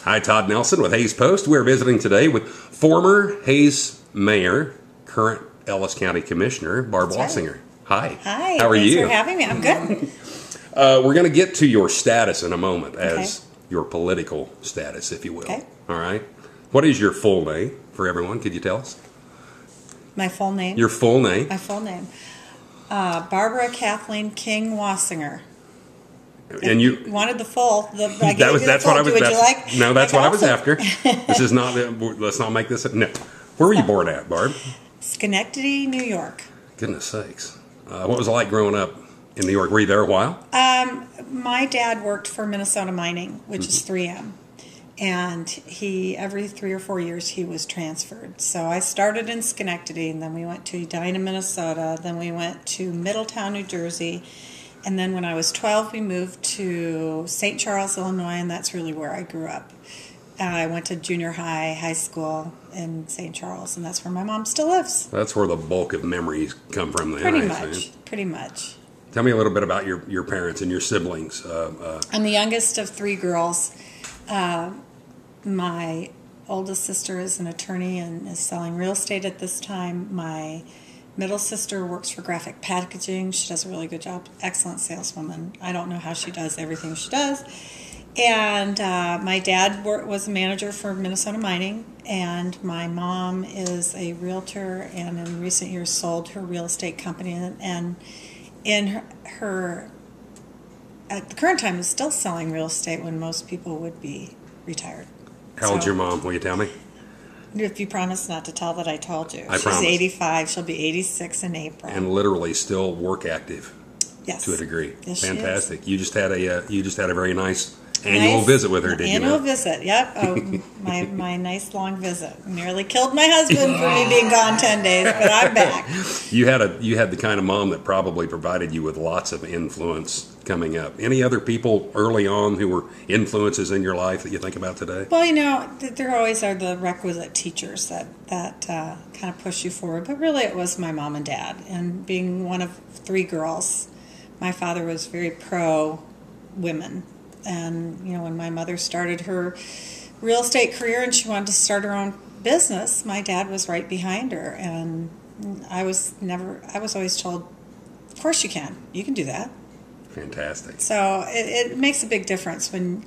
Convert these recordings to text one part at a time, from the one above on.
Hi, Todd Nelson with Hays Post. We're visiting today with former Hays Mayor, current Ellis County Commissioner, Barb Wassinger. Hi. Hi. How are you? Thanks for having me. I'm good. We're going to get to your status in a moment, as your political status, if you will. Okay. All right. What is your full name for everyone? Could you tell us? My full name? Your full name. My full name. Barbara Kathleen King Wassinger. And you wanted the full. That's what I was. Would you like? No, that's what I was after. This is not. Let's not make this. No. Where were you born at, Barb? Schenectady, New York. Goodness sakes. What was it like growing up in New York? Were you there a while? My dad worked for Minnesota Mining, which is 3M. And every 3 or 4 years, he was transferred. So I started in Schenectady, and then we went to Edina, Minnesota. Then we went to Middletown, New Jersey. And then when I was 12, we moved to St. Charles, Illinois, and that's really where I grew up. I went to junior high school in St. Charles, and that's where my mom still lives. That's where the bulk of memories come from. Then, Pretty much. Tell me a little bit about your parents and your siblings. I'm the youngest of 3 girls. My oldest sister is an attorney and is selling real estate at this time. My middle sister works for graphic packaging. She does a really good job. Excellent saleswoman. I don't know how she does everything she does. And my dad was a manager for Minnesota Mining, and my mom is a realtor and in recent years sold her real estate company, and in her at the current time is still selling real estate when most people would be retired. How old's your mom? Will you tell me? If you promise not to tell that I told you. I promise. She's 85. She'll be 86 in April. And literally still work active. Yes. To a degree. Yes, fantastic. You just had a very nice annual visit with her, did you know? Annual visit, yep. Oh, my nice long visit. Nearly killed my husband for me being gone 10 days, but I'm back. You had the kind of mom that probably provided you with lots of influence coming up. Any other people early on who were influences in your life that you think about today? Well, there always are the requisite teachers that kind of push you forward. But really it was my mom and dad. And being one of 3 girls, my father was very pro-women. And, when my mother started her real estate career and she wanted to start her own business, my dad was right behind her. And I was always told, of course you can. You can do that. Fantastic. So it makes a big difference when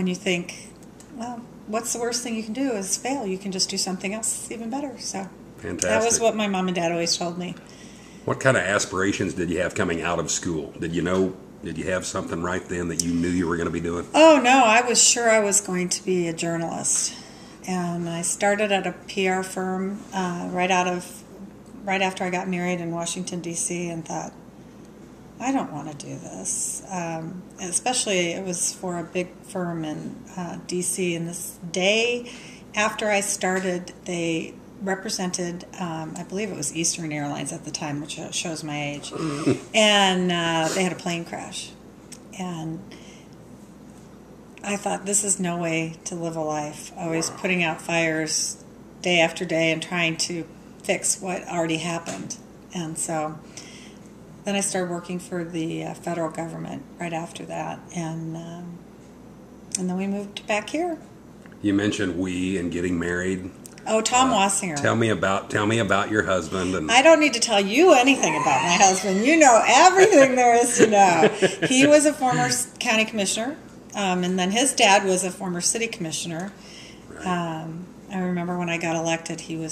you think, well, what's the worst thing you can do is fail. You can just do something else even better. So fantastic. That was what my mom and dad always told me. What kind of aspirations did you have coming out of school? Did you have something right then that you knew you were going to be doing? Oh, no. I was sure I was going to be a journalist. And I started at a PR firm right after I got married in Washington, D.C. and thought, I don't want to do this. Especially it was for a big firm in D.C. And this day after I started, they represented, I believe it was Eastern Airlines at the time, which shows my age, and they had a plane crash. And I thought, this is no way to live a life. Always putting out fires day after day and trying to fix what already happened. And so then I started working for the federal government right after that, and then we moved back here. You mentioned we and getting married. Oh, Tom Wassinger. Tell me about your husband. And I don't need to tell you anything about my husband. You know everything there is to know. He was a former county commissioner, and then his dad was a former city commissioner. Right. I remember when I got elected, he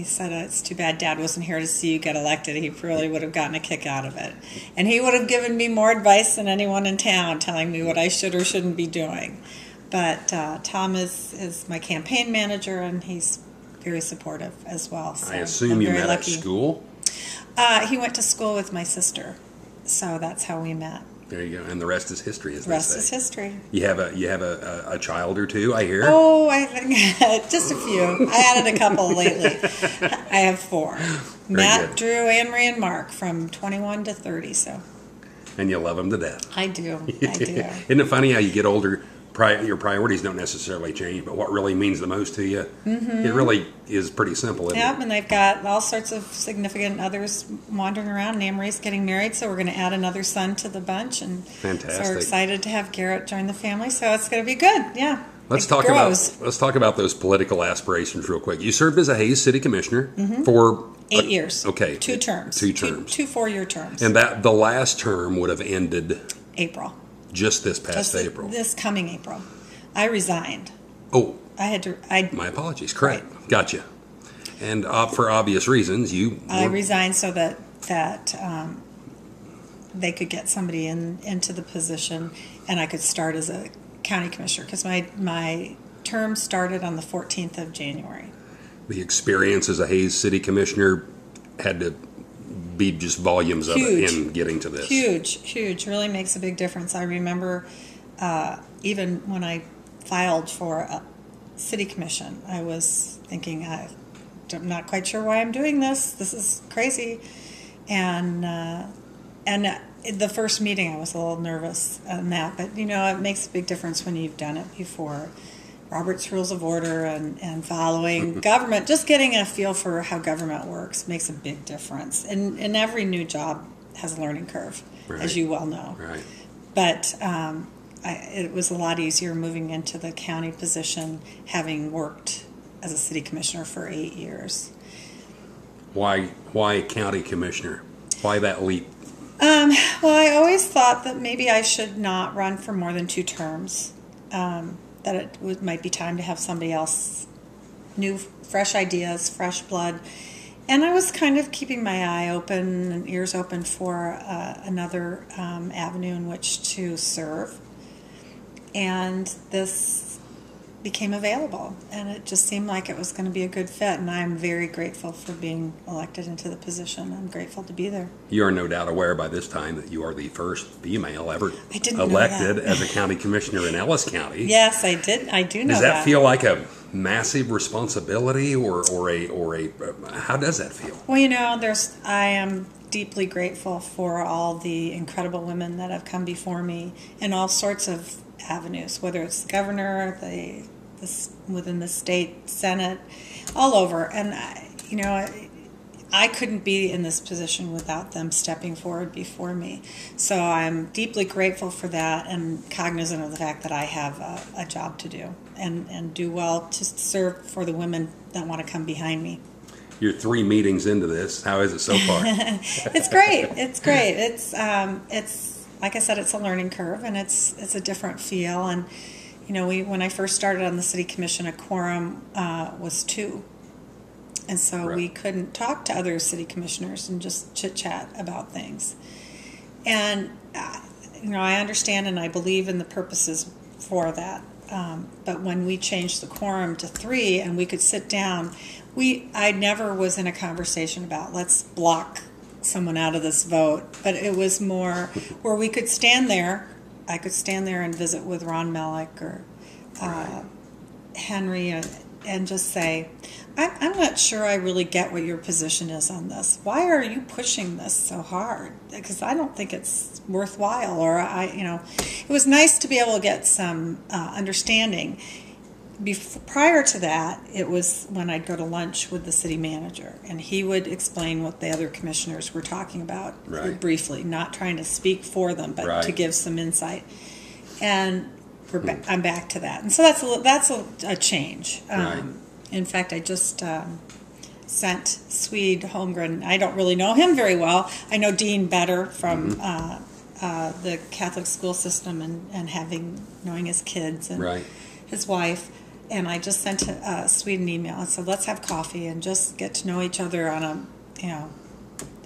said, it's too bad Dad wasn't here to see you get elected. He really would have gotten a kick out of it. And he would have given me more advice than anyone in town, telling me what I should or shouldn't be doing. But Tom is my campaign manager, and he's very supportive as well. So I assume you met at school? He went to school with my sister, so that's how we met. There you go, and the rest is history, as they say. The rest is history. You have a child or two, I hear? Oh, I think just a few. I added a couple lately. I have 4. Matt, Drew, Anne Marie, and Mark from 21 to 30. So. And you love them to death. I do. I do. Isn't it funny how you get older? Your priorities don't necessarily change, but what really means the most to you, it really is pretty simple, isn't it? And they've got all sorts of significant others wandering around. Anne Marie's getting married, so we're going to add another son to the bunch. And fantastic. So we're excited to have Garrett join the family, so it's going to be good, yeah. Let's it talk grows. about those political aspirations real quick. You served as a Hayes City Commissioner for 8 years. Okay, 2 terms. 2 terms. Two 4-year terms. And that the last term would have ended April. just this past April. This coming April. I resigned. Oh, I had to. my apologies. Correct. Gotcha. And for obvious reasons, I resigned so that they could get somebody into the position, and I could start as a county commissioner because my term started on the 14th of January. The experience as a Hayes City Commissioner had to be just volumes of it in getting to this. Huge. Really makes a big difference. I remember even when I filed for a city commission, I was thinking, I'm not quite sure why I'm doing this. This is crazy. And the first meeting, I was a little nervous on that. But, it makes a big difference when you've done it before. Robert's Rules of Order and following government, just getting a feel for how government works makes a big difference. And every new job has a learning curve, as you well know. Right. But it was a lot easier moving into the county position, having worked as a city commissioner for 8 years. Why county commissioner? Why that leap? Well, I always thought that maybe I should not run for more than 2 terms. That it might be time to have somebody else, new, fresh ideas, fresh blood. And I was kind of keeping my eye open and ears open for another avenue in which to serve. And this became available, and it just seemed like it was going to be a good fit, and I'm very grateful for being elected into the position. I'm grateful to be there. You are no doubt aware by this time that you are the first female ever elected as a county commissioner in Ellis County. Yes, I did. I do know that. Does that feel like a massive responsibility, or a how does that feel? Well, I am deeply grateful for all the incredible women that have come before me in all sorts of avenues, whether it's the governor, within the state senate, all over. And I couldn't be in this position without them stepping forward before me. So I'm deeply grateful for that, and cognizant of the fact that I have a job to do and do well to serve for the women that want to come behind me. You're 3 meetings into this. How is it so far? It's great. It's like I said, it's a learning curve, and it's a different feel. And when I first started on the city commission, a quorum was 2, and so we couldn't talk to other city commissioners and just chit chat about things. And I understand and I believe in the purposes for that. But when we changed the quorum to 3 and we could sit down, I never was in a conversation about let's block someone out of this vote, but it was more where we could stand there. I could stand there and visit with Ron Mellick or Henry and just say, I'm not sure I really get what your position is on this. Why are you pushing this so hard? Because I don't think it's worthwhile. Or it was nice to be able to get some understanding. Prior to that, it was when I'd go to lunch with the city manager, and he would explain what the other commissioners were talking about briefly, not trying to speak for them, but to give some insight. And I'm back to that, and so that's a change. In fact, I just sent Swede Holmgren. I don't really know him very well. I know Dean better from the Catholic school system and knowing his kids and his wife. And I just sent Swede an email and said, let's have coffee and just get to know each other on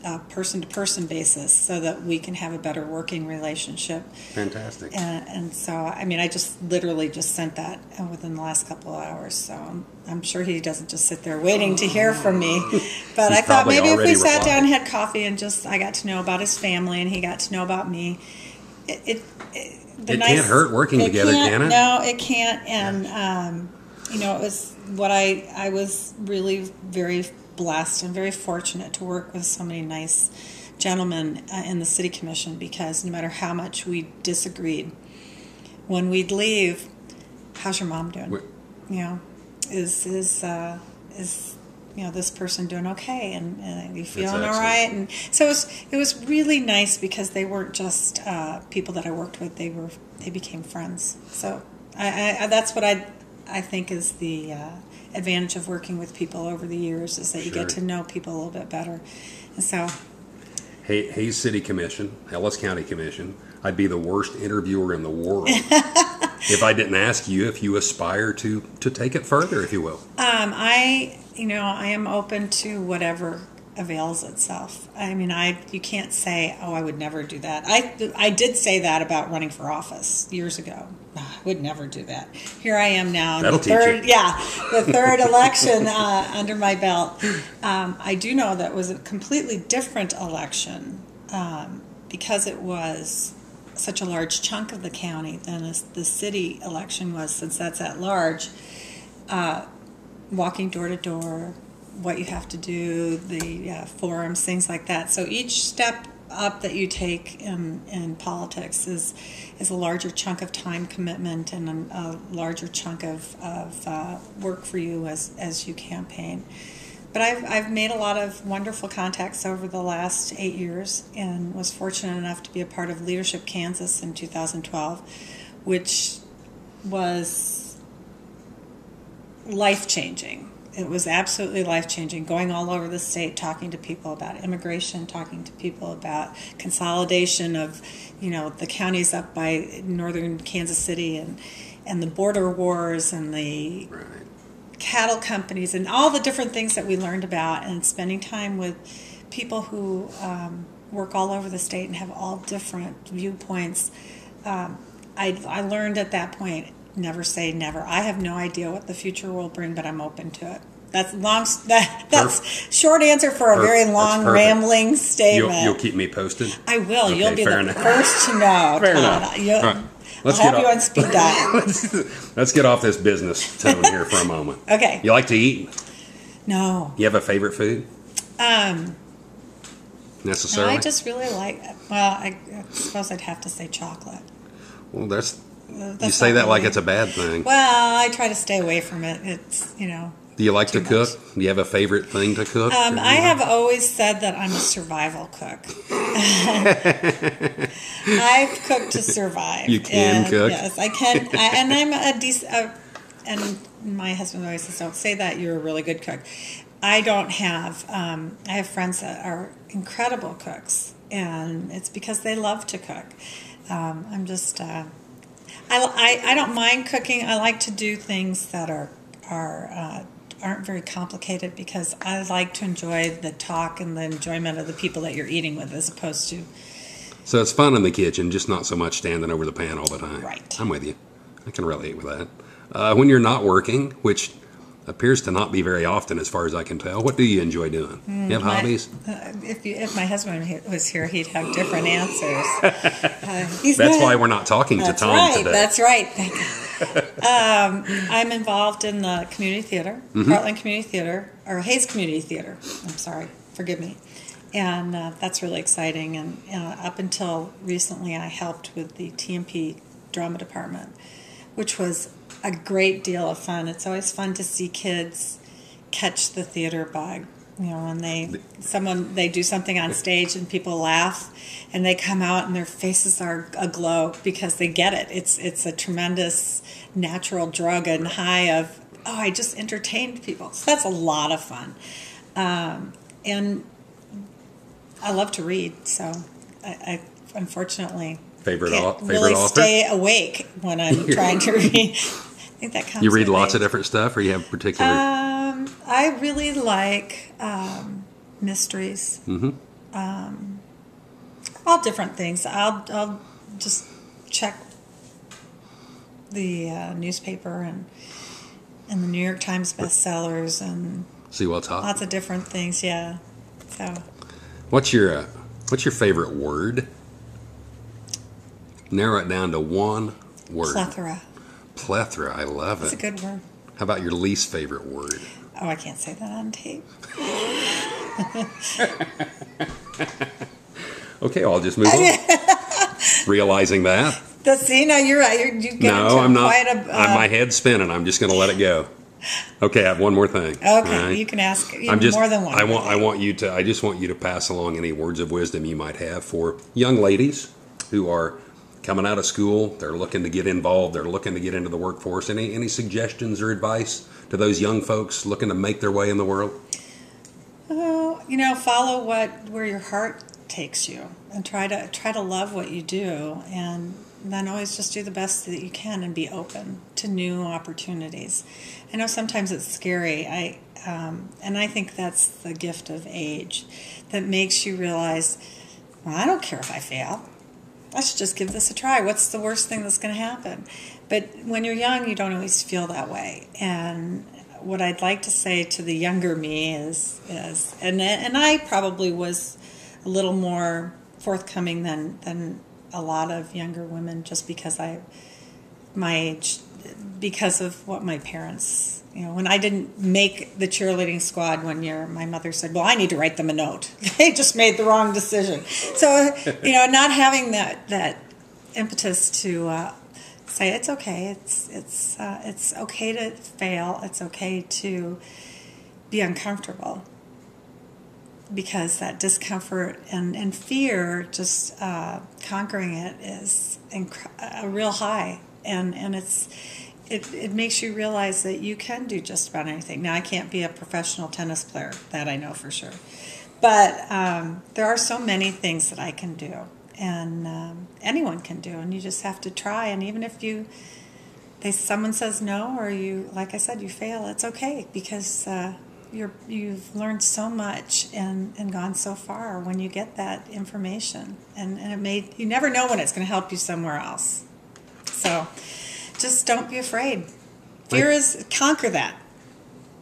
a person-to-person basis so that we can have a better working relationship. Fantastic. And so, I just literally just sent that within the last couple of hours. So I'm sure he doesn't just sit there waiting to hear from me. But I thought maybe if we sat down and had coffee and I got to know about his family and he got to know about me, it can't hurt working together, can it? No, it can't. And, it was what I was really very blessed and very fortunate to work with so many nice gentlemen in the city commission, because no matter how much we disagreed, when we'd leave, how's your mom doing? Is this person doing okay, and you feeling all right? And so it was really nice, because they weren't just people that I worked with; they became friends. So that's what I think is the advantage of working with people over the years, is that you get to know people a little bit better. And so, Hayes City Commission, Ellis County Commission, I'd be the worst interviewer in the world if I didn't ask you if you aspire to take it further, if you will. I am open to whatever avails itself. I mean, you can't say, oh, I would never do that. I did say that about running for office years ago. I would never do that. Here I am now. That'll teach you. Yeah, the third election under my belt. I do know that was a completely different election because it was such a large chunk of the county than the city election was, since that's at large. Walking door to door, what you have to do, the forums, things like that. So each step up that you take in politics is a larger chunk of time commitment and a larger chunk of work for you as you campaign. But I've made a lot of wonderful contacts over the last 8 years, and was fortunate enough to be a part of Leadership Kansas in 2012, which was life-changing. It was absolutely life-changing, going all over the state, talking to people about immigration, talking to people about consolidation of, the counties up by northern Kansas City, and the border wars and the cattle companies and all the different things that we learned about, and spending time with people who work all over the state and have all different viewpoints. I learned at that point, never say never. I have no idea what the future will bring, but I'm open to it. That's short answer for a very long, rambling statement. You'll keep me posted? I will. Okay, you'll be the enough. first to know. Fair enough. All right. I'll have you on speed dial. Let's get off this business tone here for a moment. Okay. You like to eat? No. You have a favorite food? Necessarily? No, I just really like, I suppose I'd have to say chocolate. Well, you say that like it's a bad thing. Well, I try to stay away from it. It's, Do you like to cook? much. Do you have a favorite thing to cook? I have always said that I'm a survival cook. I've cooked to survive. You can cook? Yes, I can. And I'm a decent, and my husband always says, don't say that, you're a really good cook. I don't have, I have friends that are incredible cooks, and it's because they love to cook. I'm just, I don't mind cooking. I like to do things that aren't very complicated, because I like to enjoy the talk and the enjoyment of the people that you're eating with, as opposed to... So it's fun in the kitchen, just not so much standing over the pan all the time. Right. I'm with you. I can relate with that. When you're not working, which appears to not be very often as far as I can tell, what do you enjoy doing? You have hobbies? If my husband was here, he'd have different answers. That's why we're not talking to Tom today. That's right. I'm involved in the community theater, Heartland Community Theater, or Hayes Community Theater. I'm sorry, forgive me. And that's really exciting. And up until recently, I helped with the TMP drama department, which was a great deal of fun. It's always fun to see kids catch the theater bug. When they do something on stage and people laugh, and they come out and their faces are aglow because they get it. It's a tremendous natural drug and high of, I just entertained people. So that's a lot of fun. And I love to read, so I unfortunately can't really stay awake when I'm trying to read. I think that comes. You read lots of different stuff, or you have particular? I really like mysteries. All different things. I'll just check the newspaper and the New York Times bestsellers and see what's hot. Lots of different things. Yeah. So. What's your favorite word? Narrow it down to one word. Plethora. I love it. It's a good word. How about your least favorite word? Oh, I can't say that on tape. Okay, I'll just move on. Realizing that. You're right. You get no, I'm not. My head's spinning. I'm just going to let it go. Okay, I have one more thing. Okay, right? You can ask more than one. I just want you to pass along any words of wisdom you might have for young ladies who are coming out of school, they're looking to get involved, they're looking to get into the workforce. Any suggestions or advice to those young folks looking to make their way in the world? Oh, follow where your heart takes you, and try to love what you do, and then always just do the best that you can and be open to new opportunities. I know sometimes it's scary. And I think that's the gift of age that makes you realize, well, I don't care if I fail. I should just give this a try. What's the worst thing that's going to happen? But when you're young, you don't always feel that way. And what I'd like to say to the younger me is and I probably was a little more forthcoming than a lot of younger women, just because my age, because of what my parents, when I didn't make the cheerleading squad one year, my mother said, well, I need to write them a note. They just made the wrong decision. So, not having that impetus to say it's okay. It's okay to fail. It's okay to be uncomfortable, because that discomfort and fear, just conquering it, is a real high, and it makes you realize that you can do just about anything. Now, I can't be a professional tennis player, that I know for sure, but there are so many things that I can do, and anyone can do, and you just have to try. And even if someone says no, or like I said, you fail, it's okay, because you've learned so much and gone so far when you get that information, and you never know when it's going to help you somewhere else. So just don't be afraid. Conquer that.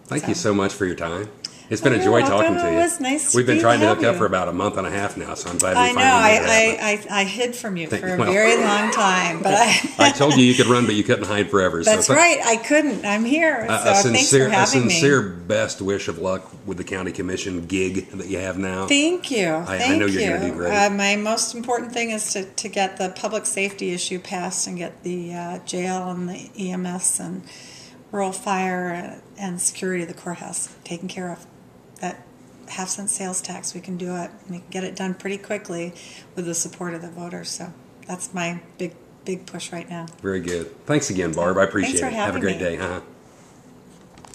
Thank you so much for your time. It's been a joy welcome. talking to you. It was nice We've been trying to hook you. up for about a month and a half now, so I'm glad we I know. finally made it happen. I hid from you for a very long time, but I told you could run, but you couldn't hide forever. That's right. I couldn't. I'm here. So thanks for having me. A sincere best wish of luck with the county commission gig that you have now. Thank you. I know you're going to do great. My most important thing is to get the public safety issue passed, and get the jail and the EMS and rural fire and security of the courthouse taken care of. That half-cent sales tax, we can do it. We can get it done pretty quickly with the support of the voters. So that's my big push right now. Very good. Thanks again, Barb. I appreciate it. Thanks for having Have a great me. day.